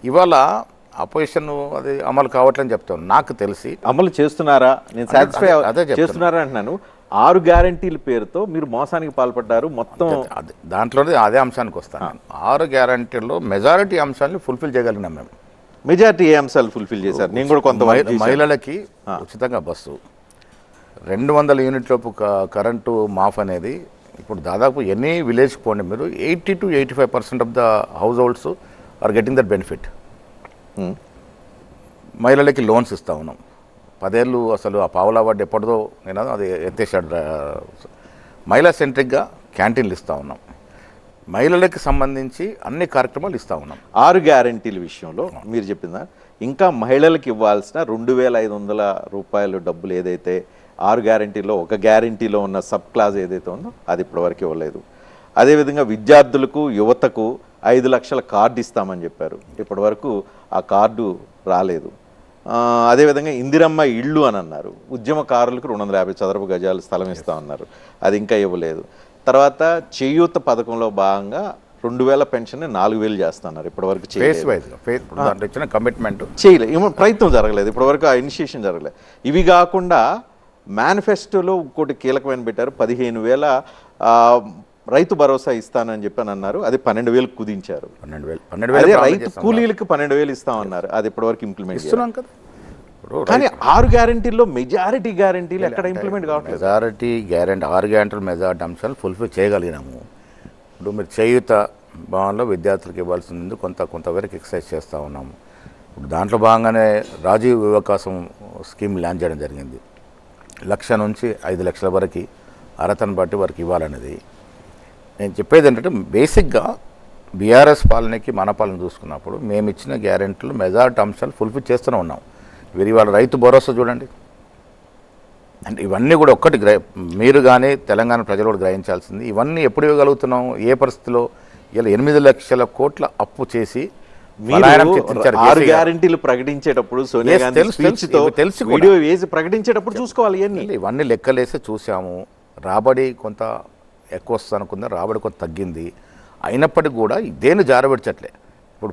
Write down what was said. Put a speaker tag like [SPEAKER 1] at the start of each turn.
[SPEAKER 1] ఇవాళ అపోజిషన్ అది అమలు కావట్లని చెప్తాను. నాకు తెలిసి
[SPEAKER 2] అమలు చేస్తున్నారా, నేను సాటిస్ఫై
[SPEAKER 1] అదే చెప్తున్నా.
[SPEAKER 2] చేస్తున్నారా అంటున్నాను. 6 గ్యారంటీల పేరుతో మీరు మోసానికి పాల్పడ్డారు మొత్తం.
[SPEAKER 1] దాంట్లోనే అదే అంశానికి వస్తాను. 6 గ్యారంటీల్లో మెజారిటీ అంశాలను ఫుల్ఫిల్ చేయగలిగినాం మేము.
[SPEAKER 2] మెజారిటీ ఏ అంశాలు ఫుల్ఫిల్ చేశారు? నేను కూడా కొంత
[SPEAKER 1] మహిళలకి ఉచితంగా బస్సు, 200 యూనిట్ లోపు కరెంటు మాఫ్ అనేది ఇప్పుడు దాదాపు ఎనీ విలేజ్కి పోండి మీరు 80 to 85% of the households are getting that benefit. మహిళలకి లోన్స్ ఇస్తూ ఉన్నాం. 10 ఏళ్ళు అసలు ఆ పావులా వడ్డీ ఎప్పటిదో నేను అది ఎత్తేసాడు. మహిళా సెంట్రిక్గా క్యాంటీన్లు ఇస్తూ ఉన్నాం. మహిళలకు సంబంధించి అన్ని కార్యక్రమాలు ఇస్తూ ఉన్నాం.
[SPEAKER 2] 6 గ్యారంటీల విషయంలో మీరు చెప్పిందా ఇంకా మహిళలకు ఇవ్వాల్సిన 2,500 రూపాయలు డబ్బులు ఏదైతే 6 గ్యారంటీలో ఒక గ్యారంటీలో ఉన్న సబ్ క్లాజ్ ఏదైతే ఉందో అది ఇప్పటివరకు ఇవ్వలేదు. అదేవిధంగా విద్యార్థులకు యువతకు 5 లక్షల కార్డు ఇస్తామని చెప్పారు. ఇప్పటివరకు ఆ కార్డు రాలేదు. అదేవిధంగా ఇందిరమ్మ ఇళ్ళు అని అన్నారు. ఉద్యమకారులకు 250 చదరపు గజాలు స్థలం ఇస్తామన్నారు, అది ఇంకా ఇవ్వలేదు. తర్వాత చేయూత పథకంలో భాగంగా 2,000 పెన్షన్ 4,000 చేస్తున్నారు. ఇప్పటివరకు
[SPEAKER 1] కమిట్మెంట్
[SPEAKER 2] చేయలేదు, ప్రయత్నం జరగలేదు, ఇప్పటివరకు ఆ ఇనిషియేషన్ జరగలేదు. ఇవి కాకుండా మేనిఫెస్టోలో ఇంకోటి కీలకమైన పెట్టారు, 15,000 రైతు భరోసా ఇస్తానని చెప్పని అన్నారు. అది 12,000 కుదించారు. 12,000 రైతు కూలీలకు 12,000 ఇస్తామన్నారు. అది ఇప్పటివరకు ఇంప్లిమెంట్ చేస్తున్నాం కదా. కానీ 6 గ్యారంటీల్లో మెజారిటీ గ్యారంటీలు ఎక్కడ ఇంప్లిమెంట్ కావట్లేదు.
[SPEAKER 1] మెజారిటీ గ్యారంటీ 6 గ్యారంటీలు మెజారిటీ అంశాలు ఫుల్ఫిల్ చేయగలిగినాము. ఇప్పుడు మీరు చేయూత భావనలో విద్యార్థులకు ఇవ్వాల్సింది కొంతవరకు ఎక్సర్సైజ్ చేస్తూ ఉన్నాము. ఇప్పుడు దాంట్లో భాగంగానే రాజీవ్ వివకాశం స్కీమ్ లాంచ్ చేయడం జరిగింది. 1,00,000 నుంచి 5 లక్షల వరకు అర్హతను బట్టి వారికి ఇవ్వాలనేది. నేను చెప్పేది ఏంటంటే బేసిక్గా బీఆర్ఎస్ పాలనకి మన పాలన చూసుకున్నప్పుడు మేము ఇచ్చిన గ్యారెంటీలు మెజారిటీ అంశాలు ఫుల్ఫిల్ చేస్తూనే ఉన్నాం. వీరి వాళ్ళ రైతు భరోసా చూడండి. అంటే ఇవన్నీ కూడా ఒక్కటి మీరు కానీ తెలంగాణ ప్రజలు కూడా గ్రహించాల్సింది, ఇవన్నీ ఎప్పుడు ఇవ్వగలుగుతున్నాం, ఏ పరిస్థితిలో? ఇలా 8 లక్షల కోట్ల అప్పు చేసి
[SPEAKER 2] 6 గ్యారంటీలు ప్రకటించేటప్పుడు సోనియా గాంధీ వీడియో వేసి ప్రకటించేటప్పుడు చూసుకోవాలి.
[SPEAKER 1] ఇవన్నీ లెక్కలేసి చూసాము. రాబడి కొంత ఎక్కువ వస్తుంది అనుకుందా, రాబడి కొంత తగ్గింది. అయినప్పటికీ కూడా దేన్ని జారబెట్టట్లే. ఇప్పుడు